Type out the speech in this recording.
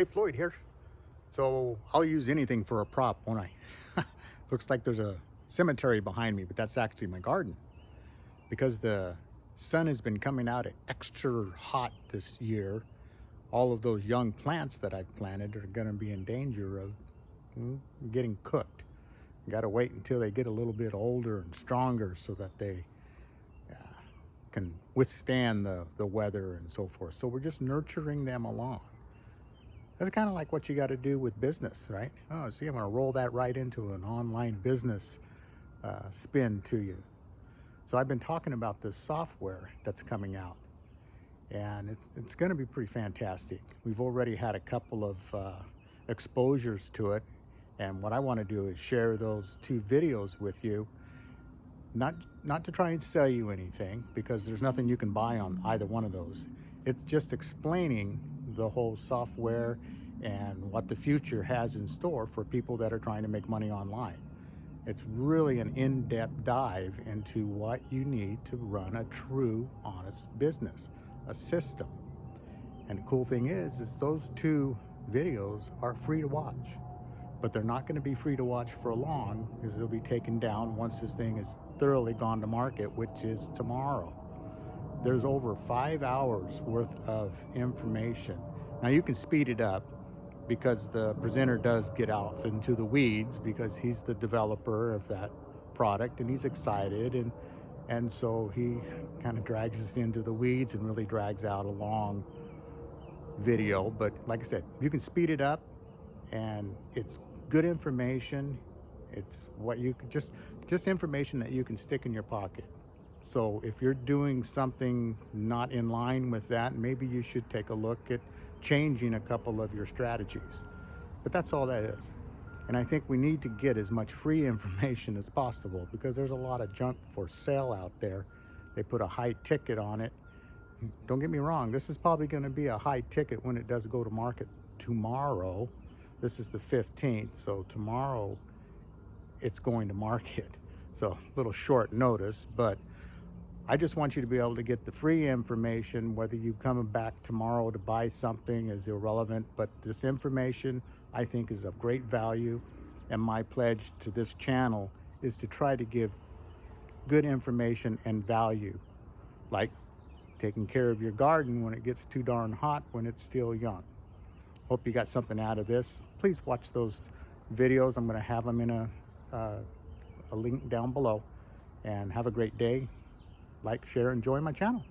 Hey, Floyd here. So I'll use anything for a prop, won't I? Looks like there's a cemetery behind me, but that's actually my garden. Because the sun has been coming out extra hot this year, all of those young plants that I've planted are going to be in danger of getting cooked. You got to wait until they get a little bit older and stronger so that they can withstand the weather and so forth. So we're just nurturing them along. That's kind of like what you got to do with business, right? Oh, see, I'm going to roll that right into an online business spin to you. So I've been talking about this software that's coming out, and it's going to be pretty fantastic. We've already had a couple of exposures to it, and what I want to do is share those 2 videos with you. Not to try and sell you anything, because there's nothing you can buy on either one of those. It's just explaining the whole software and what the future has in store for people that are trying to make money online. It's really an in-depth dive into what you need to run a true, honest business, a system. And the cool thing is those 2 videos are free to watch, but they're not going to be free to watch for long, because they'll be taken down once this thing is thoroughly gone to market, which is tomorrow. There's over 5 hours worth of information. Now you can speed it up, because the presenter does get out into the weeds, because he's the developer of that product and he's excited, and so he kind of drags us into the weeds and really drags out a long video. But like I said, you can speed it up, and it's good information. It's what you can just information that you can stick in your pocket. So if you're doing something not in line with that, maybe you should take a look at changing a couple of your strategies. But that's all that is. And I think we need to get as much free information as possible, because there's a lot of junk for sale out there. They put a high ticket on it. Don't get me wrong, this is probably going to be a high ticket when it does go to market tomorrow. This is the 15th, so tomorrow it's going to market. So a little short notice, but I just want you to be able to get the free information. Whether you come back tomorrow to buy something is irrelevant, but this information I think is of great value, and my pledge to this channel is to try to give good information and value, like taking care of your garden when it gets too darn hot when it's still young. Hope you got something out of this. Please watch those videos. I'm going to have them in a link down below, and have a great day. Like, share, and join my channel.